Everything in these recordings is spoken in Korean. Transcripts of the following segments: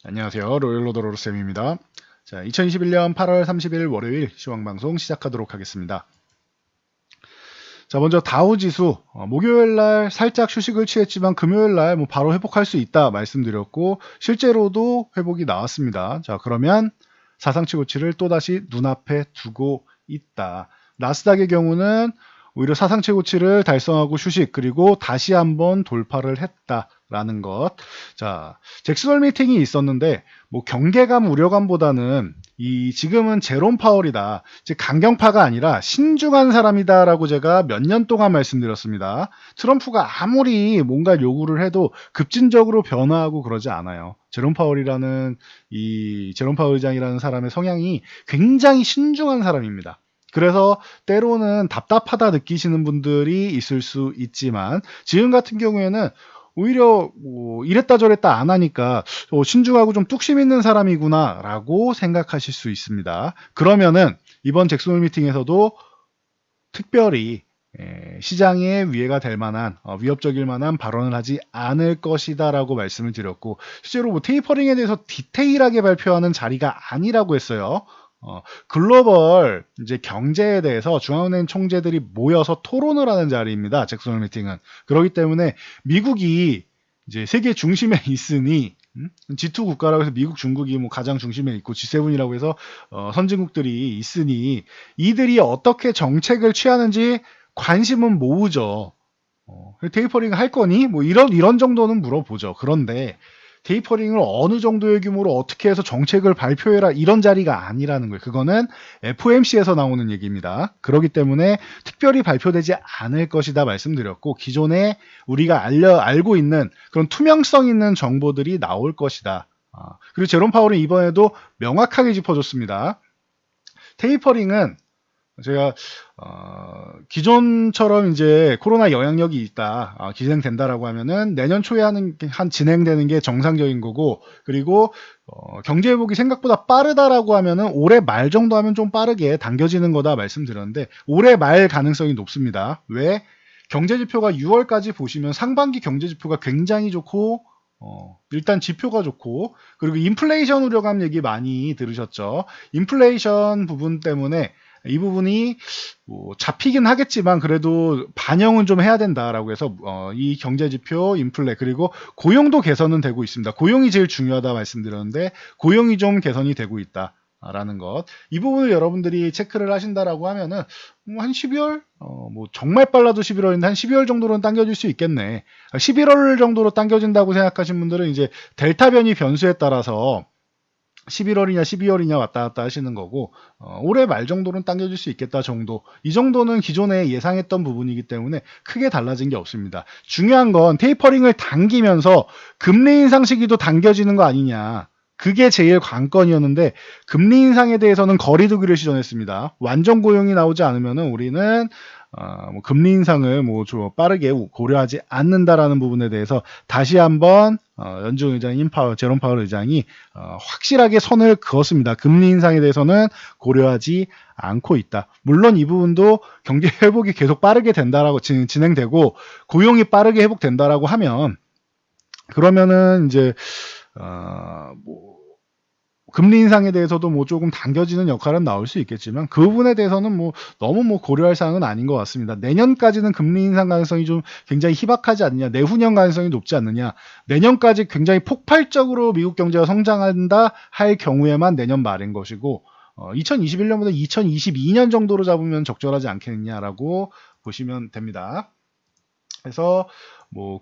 안녕하세요. 로열로더로쌤입니다. 자, 2021년 8월 30일 월요일 시황방송 시작하도록 하겠습니다. 자, 먼저 다우지수 목요일 날 살짝 휴식을 취했지만 금요일 날 바로 회복할 수 있다 말씀드렸고 실제로도 회복이 나왔습니다. 자, 그러면 사상 최고치를 또다시 눈앞에 두고 있다. 나스닥의 경우는 오히려 사상 최고치를 달성하고 휴식 그리고 다시 한번 돌파를 했다라는 것. 자, 잭스홀 미팅이 있었는데 경계감 우려감보다는 지금은 제롬 파월이다. 즉 강경파가 아니라 신중한 사람이다라고 제가 몇 년 동안 말씀드렸습니다. 트럼프가 아무리 뭔가 요구를 해도 급진적으로 변화하고 그러지 않아요. 제롬 파월이라는 제롬 파월 의장이라는 사람의 성향이 굉장히 신중한 사람입니다. 그래서 때로는 답답하다 느끼시는 분들이 있을 수 있지만 지금 같은 경우에는 오히려 이랬다 저랬다 안 하니까 신중하고 좀 뚝심 있는 사람이구나 라고 생각하실 수 있습니다. 그러면은 이번 잭슨홀 미팅에서도 특별히 시장에 위해가 될 만한 위협적일 만한 발언을 하지 않을 것이다 라고 말씀을 드렸고 실제로 테이퍼링에 대해서 디테일하게 발표하는 자리가 아니라고 했어요. 글로벌 이제 경제에 대해서 중앙은행 총재들이 모여서 토론을 하는 자리입니다. 잭슨홀 미팅은. 그렇기 때문에 미국이 이제 세계 중심에 있으니 G2 국가라고 해서 미국, 중국이 가장 중심에 있고 G7이라고 해서 선진국들이 있으니 이들이 어떻게 정책을 취하는지 관심은 모으죠. 테이퍼링 할 거니? 이런 정도는 물어보죠. 그런데 테이퍼링을 어느 정도의 규모로 어떻게 해서 정책을 발표해라 이런 자리가 아니라는 거예요. 그거는 FOMC에서 나오는 얘기입니다. 그렇기 때문에 특별히 발표되지 않을 것이다 말씀드렸고 기존에 우리가 알고 있는 그런 투명성 있는 정보들이 나올 것이다. 그리고 제롬 파월은 이번에도 명확하게 짚어줬습니다. 테이퍼링은 제가 기존처럼 이제 코로나 영향력이 있다, 기생된다라고 하면은 내년 초에 진행되는 게 정상적인 거고, 그리고 경제 회복이 생각보다 빠르다라고 하면은 올해 말 정도 하면 좀 빠르게 당겨지는 거다 말씀드렸는데 올해 말 가능성이 높습니다. 왜? 경제 지표가 6월까지 보시면 상반기 경제 지표가 굉장히 좋고 일단 지표가 좋고 그리고 인플레이션 우려감 얘기 많이 들으셨죠. 인플레이션 부분 때문에 이 부분이 잡히긴 하겠지만 그래도 반영은 좀 해야 된다라고 해서 이 경제지표, 인플레 그리고 고용도 개선은 되고 있습니다. 고용이 제일 중요하다 말씀드렸는데 고용이 좀 개선이 되고 있다라는 것. 이 부분을 여러분들이 체크를 하신다라고 하면은 한 12월 정말 빨라도 11월인데 한 12월 정도로는 당겨질 수 있겠네. 11월 정도로 당겨진다고 생각하신 분들은 이제 델타 변이 변수에 따라서 11월이냐 12월이냐 왔다 갔다 하시는 거고 올해 말 정도는 당겨질 수 있겠다 정도. 이 정도는 기존에 예상했던 부분이기 때문에 크게 달라진 게 없습니다. 중요한 건 테이퍼링을 당기면서 금리 인상 시기도 당겨지는 거 아니냐. 그게 제일 관건이었는데 금리 인상에 대해서는 거리두기를 시전했습니다. 완전 고용이 나오지 않으면은 우리는 금리 인상을 빠르게 고려하지 않는다라는 부분에 대해서 다시 한번 연준 의장인 제롬 파월 의장이 확실하게 선을 그었습니다. 금리 인상에 대해서는 고려하지 않고 있다. 물론 이 부분도 경제 회복이 계속 빠르게 된다라고 진행되고 고용이 빠르게 회복된다라고 하면 그러면은 이제 금리 인상에 대해서도 조금 당겨지는 역할은 나올 수 있겠지만 그 부분에 대해서는 너무 고려할 사항은 아닌 것 같습니다. 내년까지는 금리 인상 가능성이 좀 굉장히 희박하지 않느냐, 내후년 가능성이 높지 않느냐, 내년까지 굉장히 폭발적으로 미국 경제가 성장한다 할 경우에만 내년 말인 것이고 2021년보다 2022년 정도로 잡으면 적절하지 않겠느냐라고 보시면 됩니다. 그래서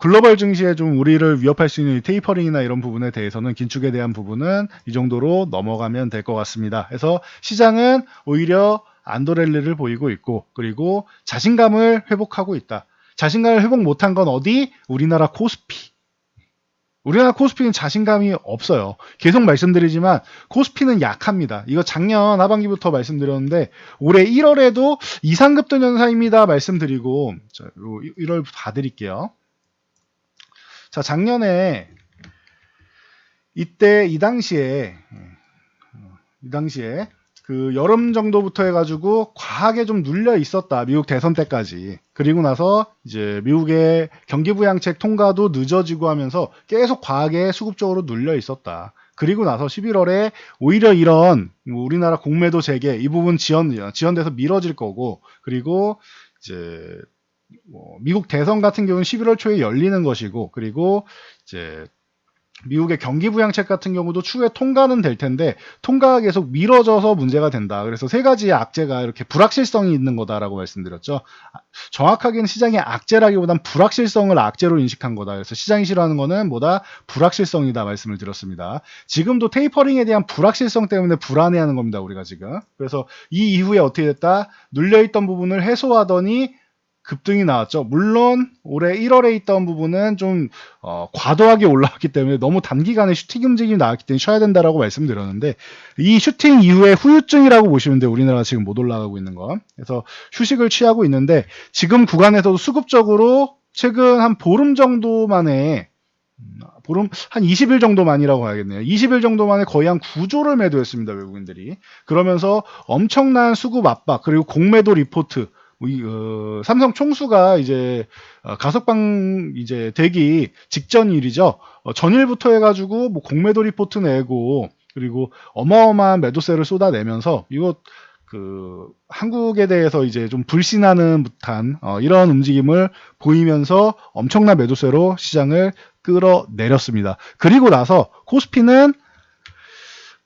글로벌 증시에 좀 우리를 위협할 수 있는 테이퍼링이나 이런 부분에 대해서는 긴축에 대한 부분은 이 정도로 넘어가면 될 것 같습니다. 그래서 시장은 오히려 안도랠리를 보이고 있고 그리고 자신감을 회복하고 있다. 자신감을 회복 못한 건 어디? 우리나라 코스피. 우리나라 코스피는 자신감이 없어요. 계속 말씀드리지만 코스피는 약합니다. 이거 작년 하반기부터 말씀드렸는데 올해 1월에도 이상급등 현상입니다 말씀드리고 1월 봐드릴게요. 자, 작년에 이 당시에 그 여름 정도부터 해가지고 과하게 좀 눌려 있었다. 미국 대선 때까지. 그리고 나서 이제 미국의 경기 부양책 통과도 늦어지고 하면서 계속 과하게 수급적으로 눌려 있었다. 그리고 나서 11월에 오히려 이런 뭐 우리나라 공매도 재개 이 부분 지연돼서 미뤄질 거고, 그리고 이제 뭐 미국 대선 같은 경우는 11월 초에 열리는 것이고, 그리고 이제 미국의 경기 부양책 같은 경우도 추후에 통과는 될 텐데 통과가 계속 미뤄져서 문제가 된다. 그래서 세 가지의 악재가 이렇게 불확실성이 있는 거다라고 말씀드렸죠. 정확하게는 시장의 악재라기보단 불확실성을 악재로 인식한 거다. 그래서 시장이 싫어하는 거는 뭐다? 불확실성이다 말씀을 드렸습니다. 지금도 테이퍼링에 대한 불확실성 때문에 불안해하는 겁니다. 우리가 지금. 그래서 이 이후에 어떻게 됐다? 눌려있던 부분을 해소하더니 급등이 나왔죠. 물론 올해 1월에 있던 부분은 좀 과도하게 올라왔기 때문에 너무 단기간에 슈팅 움직임이 나왔기 때문에 쉬어야 된다라고 말씀드렸는데, 이 슈팅 이후에 후유증이라고 보시면 돼요. 우리나라가 지금 못 올라가고 있는 건. 그래서 휴식을 취하고 있는데 지금 구간에서도 수급적으로 최근 한 보름 정도 만에 한 20일 정도만이라고 해야겠네요. 20일 정도 만에 거의 한 9조를 매도했습니다. 외국인들이. 그러면서 엄청난 수급 압박, 그리고 공매도 리포트, 삼성 총수가 이제 가석방 이제 되기 직전 일이죠. 전일부터 해가지고 뭐 공매도 리포트 내고, 그리고 어마어마한 매도세를 쏟아내면서 이거 한국에 대해서 이제 좀 불신하는 듯한 이런 움직임을 보이면서 엄청난 매도세로 시장을 끌어내렸습니다. 그리고 나서 코스피는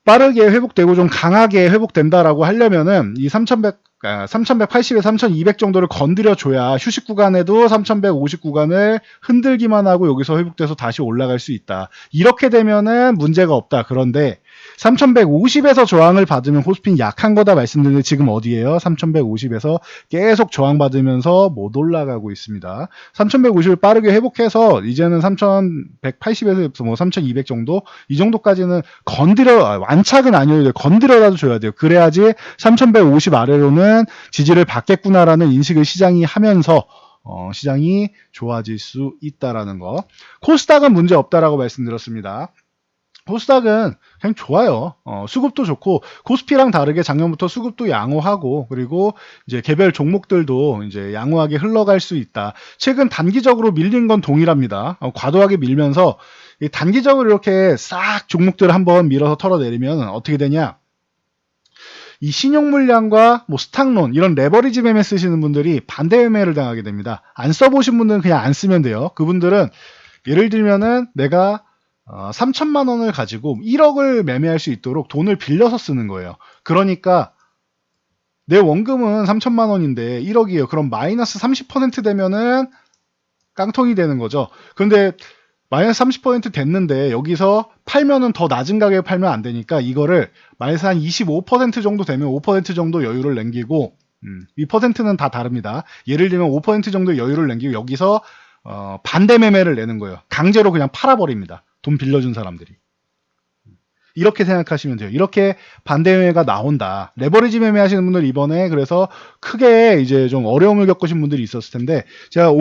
빠르게 회복되고 좀 강하게 회복된다라고 하려면은 이 3180에서 3200 정도를 건드려줘야 휴식 구간에도 3150 구간을 흔들기만 하고 여기서 회복돼서 다시 올라갈 수 있다. 이렇게 되면은 문제가 없다. 그런데 3150에서 저항을 받으면 코스피는 약한 거다 말씀드렸는데 지금 어디에요? 3150에서 계속 저항받으면서 못 올라가고 있습니다. 3150을 빠르게 회복해서 이제는 3180에서 뭐 3200 정도 이 정도까지는 완착은 아니어도 건드려라도 줘야 돼요. 그래야지 3150 아래로는 지지를 받겠구나라는 인식을 시장이 하면서 시장이 좋아질 수 있다라는 거. 코스닥은 문제 없다라고 말씀드렸습니다. 코스닥은 그냥 좋아요. 수급도 좋고, 코스피랑 다르게 작년부터 수급도 양호하고, 그리고 이제 개별 종목들도 이제 양호하게 흘러갈 수 있다. 최근 단기적으로 밀린 건 동일합니다. 과도하게 밀면서 단기적으로 이렇게 싹 종목들을 한번 밀어서 털어내리면 어떻게 되냐? 이 신용 물량과 뭐 스탁론 이런 레버리지 매매 쓰시는 분들이 반대 매매를 당하게 됩니다. 안 써보신 분들은 그냥 안 쓰면 돼요. 그분들은 예를 들면은 내가 3천만 원을 가지고 1억을 매매할 수 있도록 돈을 빌려서 쓰는 거예요. 그러니까 내 원금은 3천만 원인데 1억이에요. 그럼 마이너스 30% 되면은 깡통이 되는 거죠. 그런데 마이너스 30% 됐는데 여기서 팔면은 더 낮은 가격에 팔면 안 되니까 이거를 마이너스 한 25% 정도 되면 5% 정도 여유를 남기고, 이 퍼센트는 다 다릅니다. 예를 들면 5% 정도 여유를 남기고 여기서 반대 매매를 내는 거예요. 강제로 그냥 팔아버립니다. 돈 빌려준 사람들이. 이렇게 생각하시면 돼요. 이렇게 반대 매매가 나온다. 레버리지 매매 하시는 분들 이번에 그래서 크게 이제 좀 어려움을 겪으신 분들이 있었을 텐데, 제가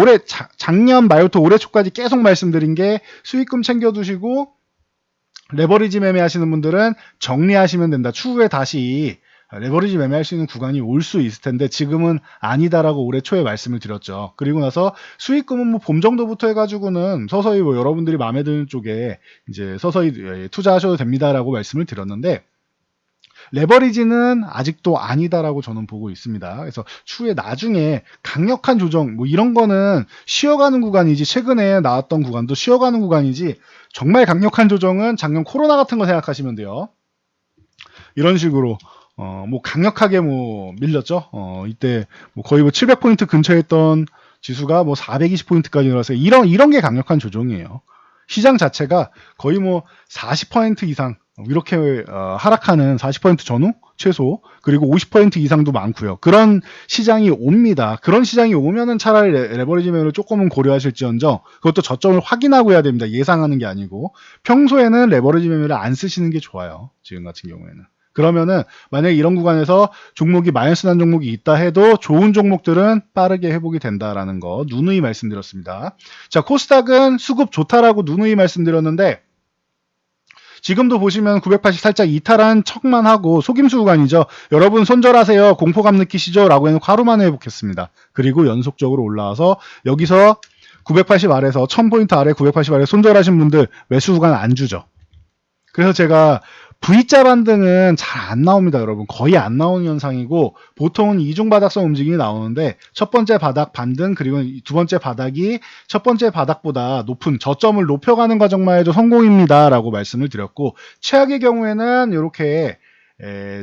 작년 말부터 올해 초까지 계속 말씀드린 게 수익금 챙겨두시고 레버리지 매매 하시는 분들은 정리하시면 된다. 추후에 다시 레버리지 매매할 수 있는 구간이 올 수 있을 텐데 지금은 아니다라고 올해 초에 말씀을 드렸죠. 그리고 나서 수익금은 뭐 봄 정도부터 해가지고는 서서히 뭐 여러분들이 마음에 드는 쪽에 이제 서서히 투자하셔도 됩니다라고 말씀을 드렸는데, 레버리지는 아직도 아니다라고 저는 보고 있습니다. 그래서 추후에 나중에 강력한 조정 뭐 이런 거는 쉬어가는 구간이지, 최근에 나왔던 구간도 쉬어가는 구간이지, 정말 강력한 조정은 작년 코로나 같은 거 생각하시면 돼요. 이런 식으로 뭐 강력하게 뭐 밀렸죠. 이때 뭐 거의 뭐 700포인트 근처에 있던 지수가 뭐 420포인트까지 늘어서 이런 게 강력한 조정이에요. 시장 자체가 거의 뭐 40% 이상 이렇게 하락하는 40% 전후 최소, 그리고 50% 이상도 많고요. 그런 시장이 옵니다. 그런 시장이 오면은 차라리 레버리지 매매를 조금은 고려하실지언정 그것도 저점을 확인하고 해야 됩니다. 예상하는 게 아니고. 평소에는 레버리지 매매를 안 쓰시는 게 좋아요. 지금 같은 경우에는. 그러면은 만약에 이런 구간에서 종목이 마이너스 난 종목이 있다 해도 좋은 종목들은 빠르게 회복이 된다라는 거 누누이 말씀드렸습니다. 자, 코스닥은 수급 좋다라고 누누이 말씀드렸는데 지금도 보시면 980 살짝 이탈한 척만 하고 속임수 구간이죠. 여러분 손절하세요. 공포감 느끼시죠? 라고 해놓고 하루 만에 회복했습니다. 그리고 연속적으로 올라와서 여기서 980 아래에서 1000포인트 아래 980 아래 손절하신 분들 매수 구간 안 주죠. 그래서 제가 V자 반등은 잘 안 나옵니다, 여러분. 거의 안 나오는 현상이고 보통은 이중바닥성 움직임이 나오는데 첫 번째 바닥 반등 그리고 두 번째 바닥이 첫 번째 바닥보다 높은 저점을 높여가는 과정만 해도 성공입니다라고 말씀을 드렸고 최악의 경우에는 이렇게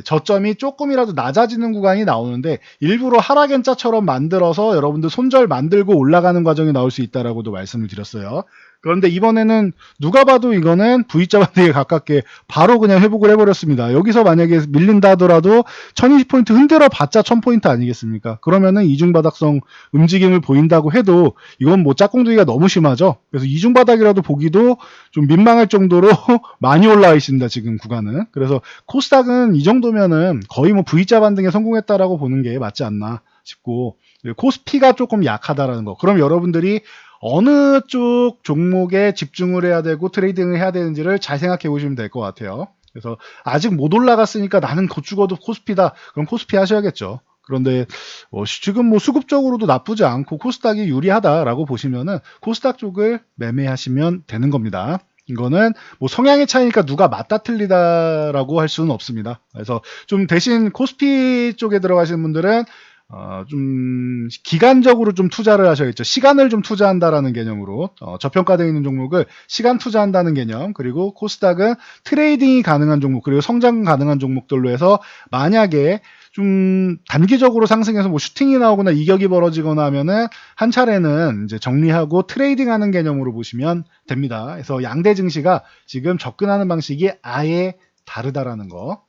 저점이 조금이라도 낮아지는 구간이 나오는데 일부러 하락 N자처럼 만들어서 여러분들 손절 만들고 올라가는 과정이 나올 수 있다라고도 말씀을 드렸어요. 그런데 이번에는 누가 봐도 이거는 V자 반등에 가깝게 바로 그냥 회복을 해버렸습니다. 여기서 만약에 밀린다 하더라도 1020포인트 흔들어 봤자 1000포인트 아니겠습니까? 그러면은 이중바닥성 움직임을 보인다고 해도 이건 뭐 짝꿍두기가 너무 심하죠. 그래서 이중바닥이라도 보기도 좀 민망할 정도로 많이 올라와 있습니다. 지금 구간은. 그래서 코스닥은 이 정도면은 거의 뭐 V자 반등에 성공했다라고 보는 게 맞지 않나 싶고 코스피가 조금 약하다라는 거. 그럼 여러분들이 어느 쪽 종목에 집중을 해야 되고 트레이딩을 해야 되는지를 잘 생각해 보시면 될 것 같아요. 그래서 아직 못 올라갔으니까 나는 곧 죽어도 코스피다. 그럼 코스피 하셔야겠죠. 그런데 지금 뭐 수급적으로도 나쁘지 않고 코스닥이 유리하다라고 보시면은 코스닥 쪽을 매매하시면 되는 겁니다. 이거는 뭐 성향의 차이니까 누가 맞다 틀리다라고 할 수는 없습니다. 그래서 좀 대신 코스피 쪽에 들어가시는 분들은 좀 기간적으로 좀 투자를 하셔야겠죠. 시간을 좀 투자한다라는 개념으로 저평가되어 있는 종목을 시간 투자한다는 개념, 그리고 코스닥은 트레이딩이 가능한 종목, 그리고 성장 가능한 종목들로 해서 만약에 좀 단기적으로 상승해서 뭐 슈팅이 나오거나 이격이 벌어지거나 하면은 한 차례는 이제 정리하고 트레이딩하는 개념으로 보시면 됩니다. 그래서 양대 증시가 지금 접근하는 방식이 아예 다르다라는 거.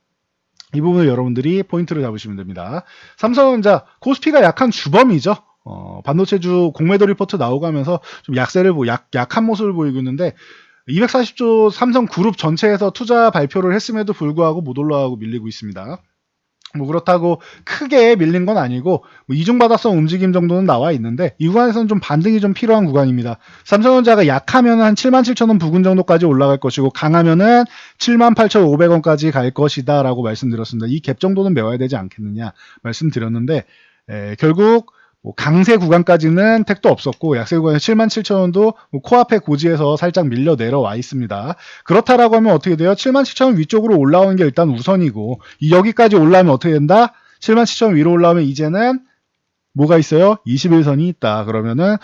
이 부분을 여러분들이 포인트를 잡으시면 됩니다. 삼성전자 코스피가 약한 주범이죠. 반도체주 공매도 리포트 나오고 하면서 좀 약한 모습을 보이고 있는데 240조 삼성 그룹 전체에서 투자 발표를 했음에도 불구하고 못 올라가고 밀리고 있습니다. 뭐 그렇다고 크게 밀린 건 아니고 뭐 이중바닥성 움직임 정도는 나와 있는데 이 구간에서는 좀 반등이 좀 필요한 구간입니다. 삼성전자가 약하면 한 77,000원 부근 정도까지 올라갈 것이고 강하면은 78,500원까지 갈 것이다 라고 말씀드렸습니다. 이 갭 정도는 메워야 되지 않겠느냐 말씀드렸는데 결국 뭐 강세 구간까지는 택도 없었고 약세 구간에 77,000원도 뭐 코앞에 고지에서 살짝 밀려 내려와 있습니다. 그렇다라고 하면 어떻게 돼요? 77,000원 위쪽으로 올라오는 게 일단 우선이고 여기까지 올라오면 어떻게 된다? 77,000원 위로 올라오면 이제는 뭐가 있어요? 21선이 있다. 그러면은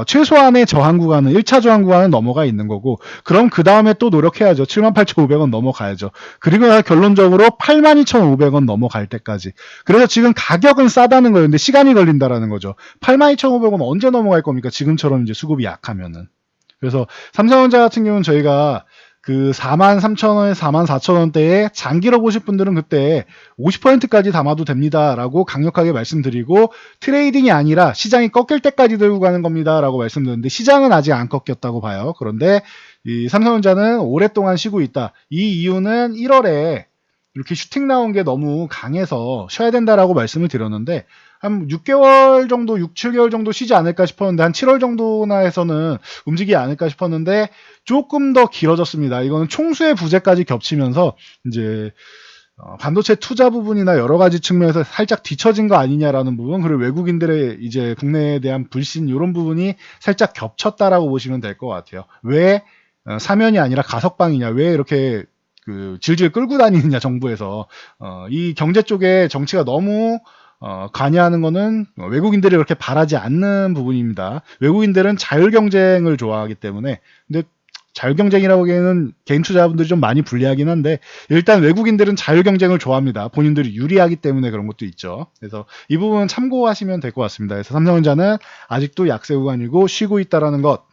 최소한의 저항 구간은 1차 저항 구간은 넘어가 있는 거고 그럼 그 다음에 또 노력해야죠. 78,500원 넘어가야죠. 그리고 결론적으로 82,500원 넘어갈 때까지. 그래서 지금 가격은 싸다는 거예요. 근데 시간이 걸린다라는 거죠. 82,500원 언제 넘어갈 겁니까? 지금처럼 이제 수급이 약하면은. 그래서 삼성전자 같은 경우는 저희가 그 43,000원, 44,000원대에 장기로 보실 분들은 그때 50%까지 담아도 됩니다라고 강력하게 말씀드리고 트레이딩이 아니라 시장이 꺾일 때까지 들고 가는 겁니다라고 말씀드렸는데 시장은 아직 안 꺾였다고 봐요. 그런데 이 삼성전자는 오랫동안 쉬고 있다. 이 이유는 1월에 이렇게 슈팅 나온 게 너무 강해서 쉬어야 된다라고 말씀을 드렸는데 한 6개월 정도, 6, 7개월 정도 쉬지 않을까 싶었는데 한 7월 정도나 해서는 움직이지 않을까 싶었는데 조금 더 길어졌습니다. 이거는 총수의 부재까지 겹치면서 이제 반도체 투자 부분이나 여러 가지 측면에서 살짝 뒤처진 거 아니냐라는 부분, 그리고 외국인들의 이제 국내에 대한 불신 이런 부분이 살짝 겹쳤다라고 보시면 될 것 같아요. 왜 사면이 아니라 가석방이냐? 왜 이렇게 질질 끌고 다니느냐 정부에서 이 경제 쪽에 정치가 너무 관여하는 거는 외국인들이 그렇게 바라지 않는 부분입니다. 외국인들은 자율 경쟁을 좋아하기 때문에 근데 자율 경쟁이라고 하기에는 개인 투자분들이 좀 많이 불리하긴 한데 일단 외국인들은 자율 경쟁을 좋아합니다. 본인들이 유리하기 때문에 그런 것도 있죠. 그래서 이 부분 참고하시면 될 것 같습니다. 그래서 삼성전자는 아직도 약세 구간이고 쉬고 있다라는 것.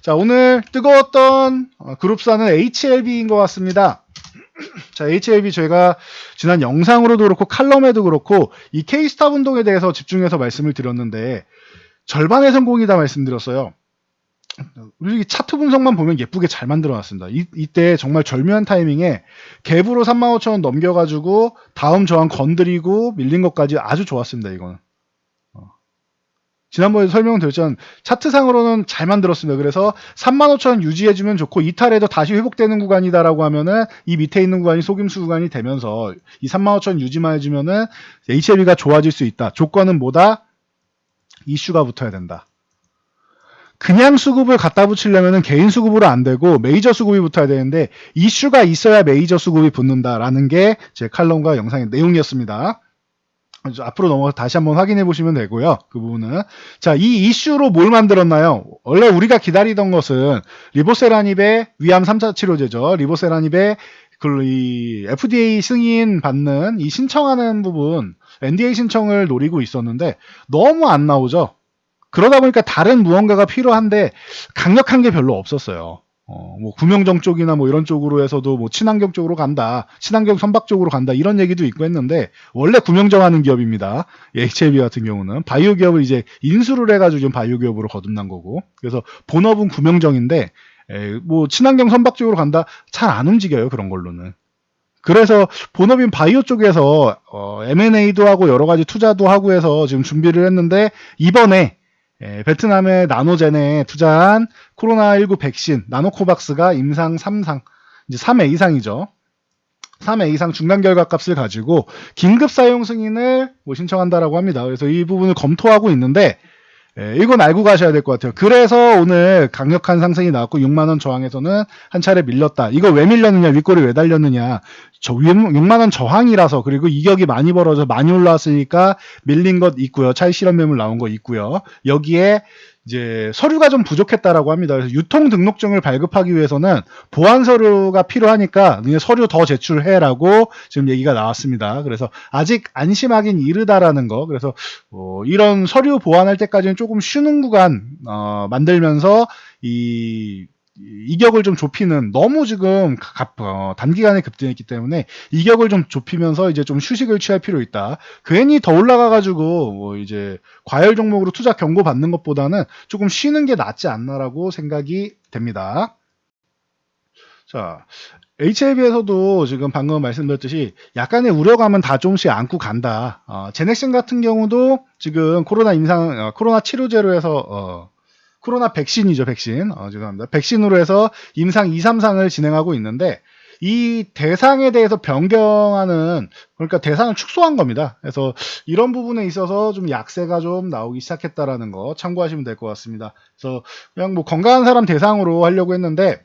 자, 오늘 뜨거웠던 그룹사는 HLB인 것 같습니다. 자, HLB 저희가 지난 영상으로도 그렇고 칼럼에도 그렇고 이 K스탑 운동에 대해서 집중해서 말씀을 드렸는데 절반의 성공이다 말씀드렸어요. 우리 차트 분석만 보면 예쁘게 잘 만들어놨습니다. 이때 정말 절묘한 타이밍에 갭으로 35,000원 넘겨가지고 다음 저항 건드리고 밀린 것까지 아주 좋았습니다. 이거는 지난번에 설명드렸지만 차트상으로는 잘 만들었습니다. 그래서 35,000원 유지해주면 좋고 이탈해도 다시 회복되는 구간이다라고 하면은 이 밑에 있는 구간이 속임수 구간이 되면서 이 35,000원 유지만 해주면은 HLB가 좋아질 수 있다. 조건은 뭐다? 이슈가 붙어야 된다. 그냥 수급을 갖다 붙이려면은 개인 수급으로 안 되고 메이저 수급이 붙어야 되는데 이슈가 있어야 메이저 수급이 붙는다라는 게 제 칼럼과 영상의 내용이었습니다. 앞으로 넘어가서 다시 한번 확인해 보시면 되고요. 그 부분은. 자, 이 이슈로 뭘 만들었나요? 원래 우리가 기다리던 것은 리보세라닙의 위암 3차 치료제죠. 리보세라닙의 이 FDA 승인 받는 이 신청하는 부분, NDA 신청을 노리고 있었는데 너무 안 나오죠. 그러다 보니까 다른 무언가가 필요한데 강력한 게 별로 없었어요. 뭐 구명정 쪽이나 뭐 이런 쪽으로 해서도 뭐 친환경 쪽으로 간다, 친환경 선박 쪽으로 간다 이런 얘기도 있고 했는데 원래 구명정 하는 기업입니다. HLB 같은 경우는 바이오 기업을 이제 인수를 해가지고 좀 바이오 기업으로 거듭난 거고 그래서 본업은 구명정인데 뭐 친환경 선박 쪽으로 간다 잘 안 움직여요 그런 걸로는. 그래서 본업인 바이오 쪽에서 M&A도 하고 여러 가지 투자도 하고 해서 지금 준비를 했는데 이번에 베트남의 나노젠에 투자한 코로나19 백신 나노코박스가 임상 3상, 이제 3회 이상이죠. 3회 이상 중간 결과값을 가지고 긴급 사용 승인을 뭐 신청한다라고 합니다. 그래서 이 부분을 검토하고 있는데 이건 알고 가셔야 될 것 같아요. 그래서 오늘 강력한 상승이 나왔고 6만원 저항에서는 한 차례 밀렸다. 이거 왜 밀렸느냐, 윗골이 왜 달렸느냐. 6만원 저항이라서 그리고 이격이 많이 벌어져 많이 올라왔으니까 밀린 것 있고요. 차익 실현 매물 나온 거 있고요. 여기에 이제 서류가 좀 부족했다라고 합니다. 그래서 유통 등록증을 발급하기 위해서는 보안 서류가 필요하니까 서류 더 제출해라고 지금 얘기가 나왔습니다. 그래서 아직 안심하긴 이르다라는 거. 그래서 이런 서류 보완할 때까지는 조금 쉬는 구간 만들면서 이격을 좀 좁히는 너무 지금 단기간에 급등했기 때문에 이격을 좀 좁히면서 이제 좀 휴식을 취할 필요 있다. 괜히 더 올라가가지고 뭐 이제 과열 종목으로 투자 경고 받는 것보다는 조금 쉬는 게 낫지 않나라고 생각이 됩니다. 자, HLB에서도 지금 방금 말씀드렸듯이 약간의 우려감은 다 조금씩 안고 간다. 제넥슨 같은 경우도 지금 코로나 치료제로 해서 코로나 백신이죠, 백신. 죄송합니다. 백신으로 해서 임상 2, 3상을 진행하고 있는데 이 대상에 대해서 변경하는 그러니까 대상을 축소한 겁니다. 그래서 이런 부분에 있어서 좀 약세가 좀 나오기 시작했다라는 거 참고하시면 될 것 같습니다. 그래서 그냥 뭐 건강한 사람 대상으로 하려고 했는데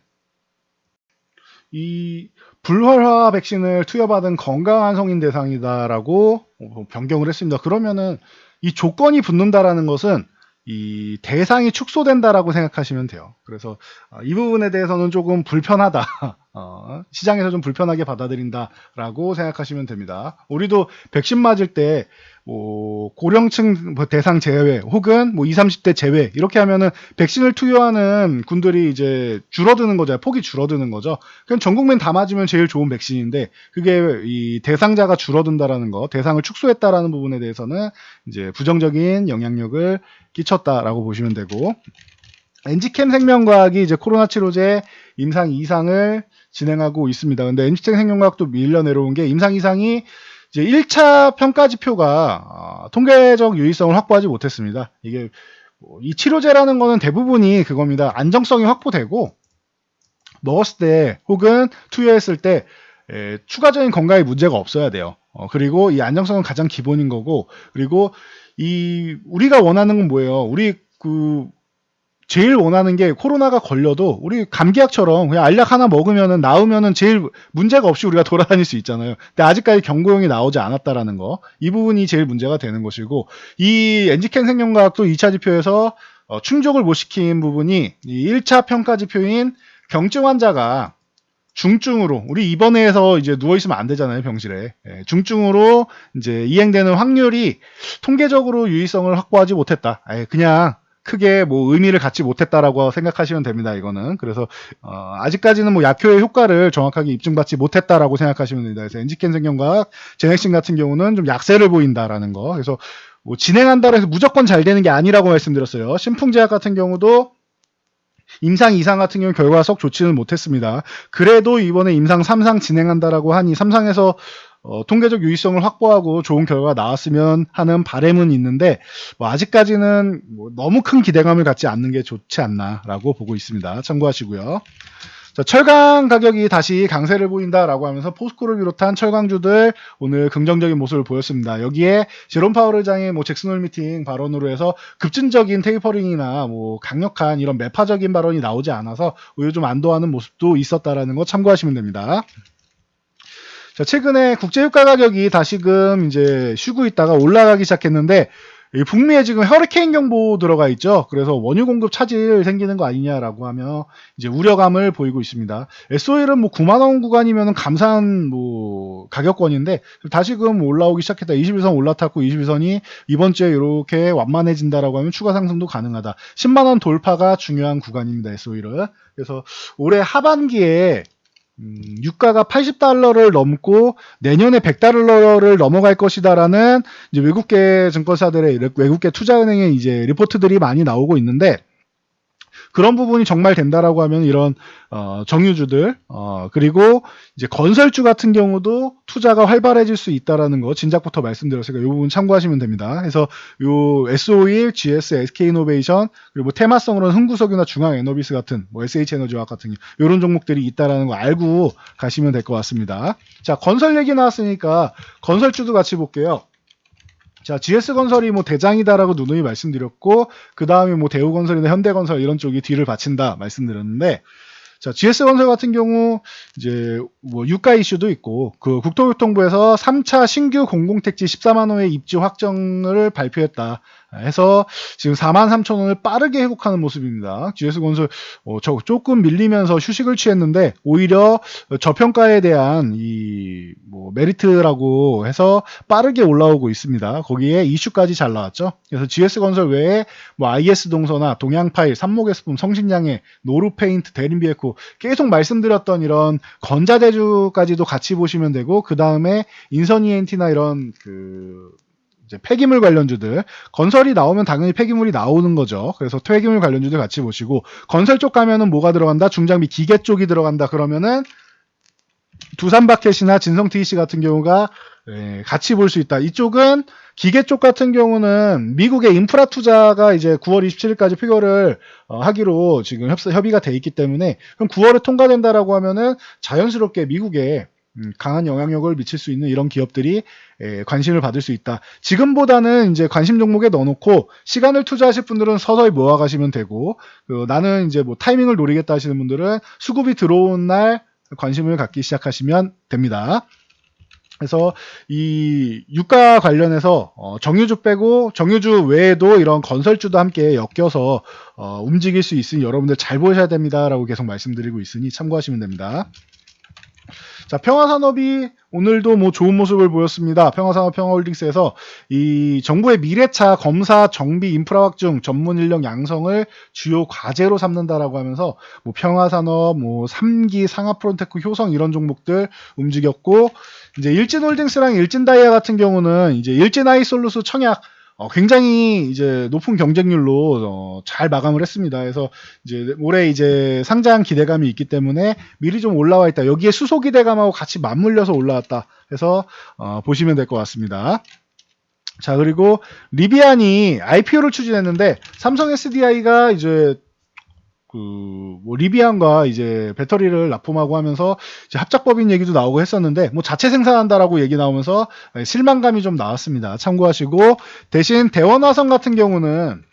이 불활화 백신을 투여받은 건강한 성인 대상이다라고 변경을 했습니다. 그러면은 이 조건이 붙는다라는 것은 이 대상이 축소된다라고 생각하시면 돼요. 그래서 이 부분에 대해서는 조금 불편하다. 시장에서 좀 불편하게 받아들인다라고 생각하시면 됩니다. 우리도 백신 맞을 때 뭐 고령층 대상 제외 혹은 뭐 20, 30대 제외 이렇게 하면은 백신을 투여하는 군들이 이제 줄어드는 거죠. 폭이 줄어드는 거죠. 그럼 전 국민 다 맞으면 제일 좋은 백신인데 그게 이 대상자가 줄어든다라는 거, 대상을 축소했다라는 부분에 대해서는 이제 부정적인 영향력을 끼쳤다라고 보시면 되고 엔지캠 생명과학이 이제 코로나 치료제 임상 2상을 진행하고 있습니다. 근데 엔지캠 생명과학도 밀려 내려온 게 임상 2상이 이제 1차 평가 지표가 통계적 유의성을 확보하지 못했습니다. 이게 이 치료제라는 거는 대부분이 그겁니다. 안정성이 확보되고 먹었을 때 혹은 투여했을 때 추가적인 건강에 문제가 없어야 돼요. 그리고 이 안정성은 가장 기본인 거고 그리고 우리가 원하는 건 뭐예요? 우리 제일 원하는 게 코로나가 걸려도 우리 감기약처럼 그냥 알약 하나 먹으면은 나으면은 제일 문제가 없이 우리가 돌아다닐 수 있잖아요. 근데 아직까지 경고용이 나오지 않았다라는 거. 이 부분이 제일 문제가 되는 것이고 이 엔지캠 생명과학도 2차 지표에서 충족을 못 시킨 부분이 이 1차 평가 지표인 경증 환자가 중증으로 우리 입원해서 이제 누워 있으면 안 되잖아요, 병실에. 중증으로 이제 이행되는 확률이 통계적으로 유의성을 확보하지 못했다. 그냥 크게 뭐 의미를 갖지 못했다라고 생각하시면 됩니다. 이거는 그래서 아직까지는 뭐 약효의 효과를 정확하게 입증받지 못했다라고 생각하시면 됩니다. 그래서 엔지캠 생명과학, 제넥신 같은 경우는 좀 약세를 보인다라는 거. 그래서 뭐 진행한다고 해서 무조건 잘 되는 게 아니라고 말씀드렸어요. 신풍제약 같은 경우도 임상 2상 같은 경우 결과가 썩 좋지는 못했습니다. 그래도 이번에 임상 3상 진행한다라고 하니 3상에서 통계적 유의성을 확보하고 좋은 결과가 나왔으면 하는 바람은 있는데 뭐 아직까지는 뭐 너무 큰 기대감을 갖지 않는 게 좋지 않나라고 보고 있습니다. 참고하시고요. 자, 철강 가격이 다시 강세를 보인다라고 하면서 포스코를 비롯한 철강주들 오늘 긍정적인 모습을 보였습니다. 여기에 제롬 파월 의장의 뭐 잭슨홀 미팅 발언으로 해서 급진적인 테이퍼링이나 뭐 강력한 이런 매파적인 발언이 나오지 않아서 오히려 좀 안도하는 모습도 있었다라는 거 참고하시면 됩니다. 자, 최근에 국제유가 가격이 다시금 이제 쉬고 있다가 올라가기 시작했는데 북미에 지금 허리케인 경보 들어가 있죠. 그래서 원유 공급 차질 생기는 거 아니냐라고 하며 이제 우려감을 보이고 있습니다. SOL은 뭐 9만 원 구간이면 감사한 뭐 가격권인데 다시금 올라오기 시작했다. 21선 올라탔고 21선이 이번 주에 이렇게 완만해진다라고 하면 추가 상승도 가능하다. 10만 원 돌파가 중요한 구간입니다. SOL은. 그래서 올해 하반기에 유가가 $80를 넘고 내년에 $100를 넘어갈 것이다라는 이제 외국계 증권사들의 외국계 투자은행의 이제 리포트들이 많이 나오고 있는데 그런 부분이 정말 된다라고 하면 이런 정유주들 그리고 이제 건설주 같은 경우도 투자가 활발해질 수 있다라는 거 진작부터 말씀드렸으니까 이 부분 참고하시면 됩니다. 그래서 요 S-OIL, GS, SK이노베이션 그리고 뭐 테마성으로는 흥구석유나 중앙에너비스 같은 뭐 SH에너지화학 같은 이런 종목들이 있다라는 거 알고 가시면 될 것 같습니다. 자, 건설 얘기 나왔으니까 건설주도 같이 볼게요. 자, GS건설이 뭐 대장이다라고 누누이 말씀드렸고, 그 다음에 뭐 대우건설이나 현대건설 이런 쪽이 뒤를 받친다 말씀드렸는데, 자, GS건설 같은 경우, 이제, 뭐, 유가 이슈도 있고, 그 국토교통부에서 3차 신규 공공택지 14만호의 입지 확정을 발표했다. 해서 지금 43,000원을 빠르게 회복하는 모습입니다. GS건설, 조금 밀리면서 휴식을 취했는데, 오히려 저평가에 대한 뭐, 메리트라고 해서 빠르게 올라오고 있습니다. 거기에 이슈까지 잘 나왔죠. 그래서 GS건설 외에 뭐, IS동서나 동양파일, 삼목에스품, 성신양해, 노루페인트, 대림비에코, 계속 말씀드렸던 이런 건자재주까지도 같이 보시면 되고 그 다음에 인선 ENT나 이런 이제 폐기물 관련주들 건설이 나오면 당연히 폐기물이 나오는 거죠. 그래서 폐기물 관련주들 같이 보시고 건설 쪽 가면은 뭐가 들어간다? 중장비 기계 쪽이 들어간다. 그러면은 두산바켓이나 진성TEC 같은 경우가 같이 볼 수 있다. 이쪽은 기계 쪽 같은 경우는 미국의 인프라 투자가 이제 9월 27일까지 표결을 하기로 지금 협의가 돼 있기 때문에 그럼 9월에 통과된다라고 하면은 자연스럽게 미국에 강한 영향력을 미칠 수 있는 이런 기업들이 관심을 받을 수 있다. 지금보다는 이제 관심 종목에 넣어놓고 시간을 투자하실 분들은 서서히 모아가시면 되고 나는 이제 뭐 타이밍을 노리겠다 하시는 분들은 수급이 들어온 날 관심을 갖기 시작하시면 됩니다. 그래서 이 유가 관련해서 정유주 빼고 정유주 외에도 이런 건설주도 함께 엮여서 움직일 수 있으니 여러분들 잘 보셔야 됩니다라고 계속 말씀드리고 있으니 참고하시면 됩니다. 자, 평화산업이 오늘도 뭐 좋은 모습을 보였습니다. 평화산업 평화홀딩스에서 이 정부의 미래차 검사 정비 인프라 확충 전문 인력 양성을 주요 과제로 삼는다라고 하면서 뭐 평화산업, 뭐 3기 상하프론테크 효성 이런 종목들 움직였고 이제 일진홀딩스랑 일진다이아 같은 경우는 이제 일진아이솔루스 청약 굉장히 이제 높은 경쟁률로 잘 마감을 했습니다. 그래서 이제 올해 이제 상장 기대감이 있기 때문에 미리 좀 올라와 있다. 여기에 수소 기대감하고 같이 맞물려서 올라왔다. 해서 보시면 될 것 같습니다. 자, 그리고 리비안이 IPO를 추진했는데 삼성 SDI가 이제 뭐 리비안과 이제 배터리를 납품하고 하면서 이제 합작법인 얘기도 나오고 했었는데 뭐 자체 생산한다라고 얘기 나오면서 실망감이 좀 나왔습니다. 참고하시고 대신 대원화성 같은 경우는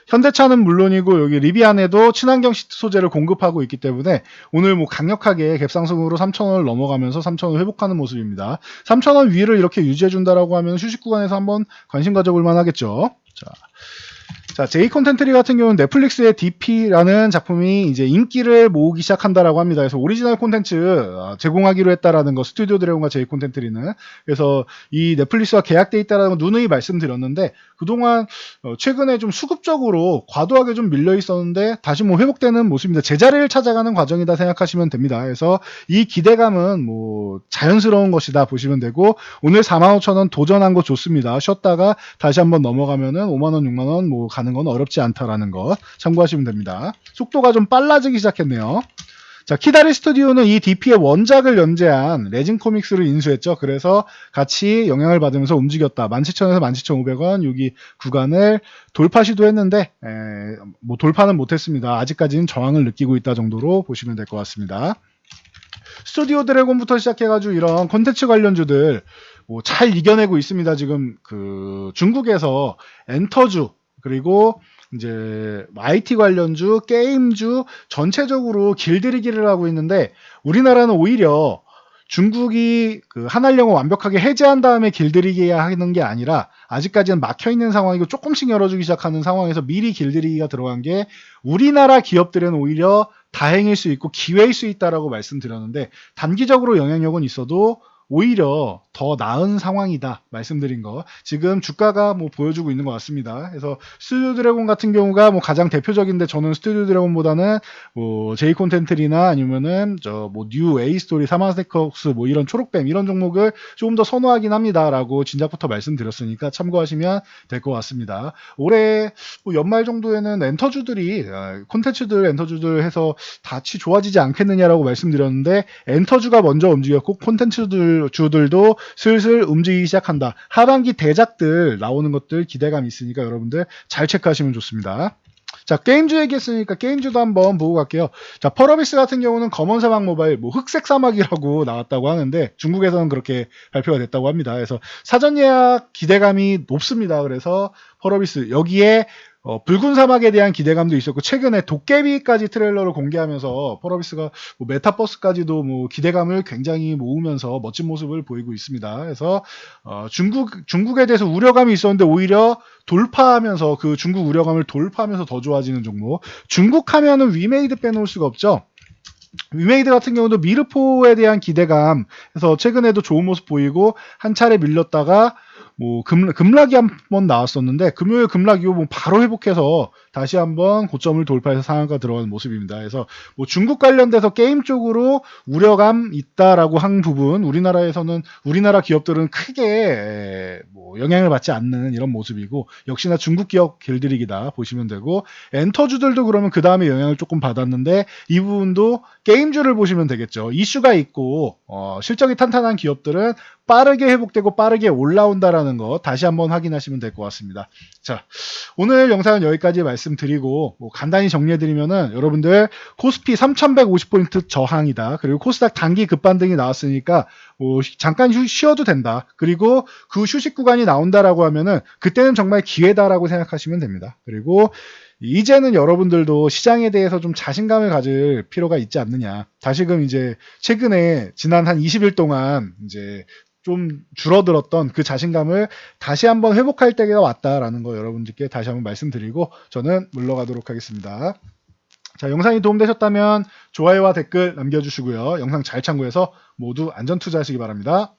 현대차는 물론이고 여기 리비안에도 친환경 시트 소재를 공급하고 있기 때문에 오늘 뭐 강력하게 갭상승으로 3,000원을 넘어가면서 3,000원 회복하는 모습입니다. 3,000원 위를 이렇게 유지해준다라고 하면 휴식 구간에서 한번 관심 가져볼 만하겠죠. 자, 제이 콘텐트리 같은 경우는 넷플릭스의 DP라는 작품이 이제 인기를 모으기 시작한다라고 합니다. 그래서 오리지널 콘텐츠 제공하기로 했다라는 거, 스튜디오 드래곤과 제이 콘텐트리는. 그래서 이 넷플릭스와 계약돼 있다라는 거 누누이 말씀드렸는데, 그동안 최근에 좀 수급적으로 과도하게 좀 밀려 있었는데, 다시 뭐 회복되는 모습입니다. 제자리를 찾아가는 과정이다 생각하시면 됩니다. 그래서 이 기대감은 뭐 자연스러운 것이다 보시면 되고, 오늘 45,000원 도전한 거 좋습니다. 쉬었다가 다시 한번 넘어가면은 5만원, 6만원 뭐 가는 건 어렵지 않다라는 거 참고하시면 됩니다. 속도가 좀 빨라지기 시작했네요. 자, 키다리 스튜디오는 이 DP의 원작을 연재한 레진 코믹스를 인수했죠. 그래서 같이 영향을 받으면서 움직였다. 17,000에서 17,500원 여기 구간을 돌파 시도했는데 뭐 돌파는 못했습니다. 아직까지는 저항을 느끼고 있다 정도로 보시면 될 것 같습니다. 스튜디오 드래곤부터 시작해가지고 이런 콘텐츠 관련주들 뭐 잘 이겨내고 있습니다. 지금 그 중국에서 엔터주 그리고 이제 IT 관련주, 게임주 전체적으로 길들이기를 하고 있는데 우리나라는 오히려 중국이 그 한한령을 완벽하게 해제한 다음에 길들이기 하는 게 아니라 아직까지는 막혀 있는 상황이고 조금씩 열어주기 시작하는 상황에서 미리 길들이기가 들어간 게 우리나라 기업들은 오히려 다행일 수 있고 기회일 수 있다라고 말씀드렸는데 단기적으로 영향력은 있어도 오히려 더 나은 상황이다 말씀드린 거 지금 주가가 뭐 보여주고 있는 것 같습니다. 그래서 스튜디오 드래곤 같은 경우가 뭐 가장 대표적인데 저는 스튜디오 드래곤보다는 뭐 제이 콘텐트리나 아니면은 저 뭐 뉴 에이 스토리 사마스테커스 뭐 이런 초록뱀 이런 종목을 조금 더 선호하긴 합니다라고 진작부터 말씀드렸으니까 참고하시면 될 것 같습니다. 올해 뭐 연말 정도에는 엔터주들이 콘텐츠들 엔터주들 해서 다치 좋아지지 않겠느냐라고 말씀드렸는데 엔터주가 먼저 움직였고 콘텐츠주들도 슬슬 움직이기 시작한다. 하반기 대작들 나오는 것들 기대감 있으니까 여러분들 잘 체크하시면 좋습니다. 자, 게임주 얘기했으니까 게임주도 한번 보고 갈게요. 자, 펄어비스 같은 경우는 검은 사막 모바일, 뭐 흑색 사막이라고 나왔다고 하는데 중국에서는 그렇게 발표가 됐다고 합니다. 그래서 사전 예약 기대감이 높습니다. 그래서 펄어비스 여기에 붉은 사막에 대한 기대감도 있었고 최근에 도깨비까지 트레일러를 공개하면서 펄어비스가 뭐 메타버스까지도 뭐 기대감을 굉장히 모으면서 멋진 모습을 보이고 있습니다. 그래서 중국에 대해서 우려감이 있었는데 오히려 돌파하면서 그 중국 우려감을 돌파하면서 더 좋아지는 종목. 중국 하면은 위메이드 빼놓을 수가 없죠. 위메이드 같은 경우도 미르포에 대한 기대감 그래서 최근에도 좋은 모습 보이고 한 차례 밀렸다가 뭐 급락이 한번 나왔었는데 금요일 급락 이후 뭐 바로 회복해서 다시 한번 고점을 돌파해서 상한가 들어가는 모습입니다. 그래서 뭐 중국 관련돼서 게임 쪽으로 우려감 있다라고 한 부분 우리나라에서는 우리나라 기업들은 크게 뭐 영향을 받지 않는 이런 모습이고 역시나 중국 기업 길들이기다 보시면 되고 엔터주들도 그러면 그 다음에 영향을 조금 받았는데 이 부분도 게임주를 보시면 되겠죠. 이슈가 있고 실적이 탄탄한 기업들은 빠르게 회복되고 빠르게 올라온다라는 거 다시 한번 확인하시면 될 것 같습니다. 자, 오늘 영상은 여기까지 말씀드리고 뭐 간단히 정리해드리면은 여러분들 코스피 3150포인트 저항이다. 그리고 코스닥 단기 급반등이 나왔으니까 뭐 잠깐 쉬어도 된다. 그리고 그 휴식 구간이 나온다라고 하면은 그때는 정말 기회다라고 생각하시면 됩니다. 그리고 이제는 여러분들도 시장에 대해서 좀 자신감을 가질 필요가 있지 않느냐. 다시금 이제 최근에 지난 한 20일 동안 이제 좀 줄어들었던 그 자신감을 다시 한번 회복할 때가 왔다라는 거 여러분들께 다시 한번 말씀드리고 저는 물러가도록 하겠습니다. 자, 영상이 도움되셨다면 좋아요와 댓글 남겨주시고요. 영상 잘 참고해서 모두 안전 투자하시기 바랍니다.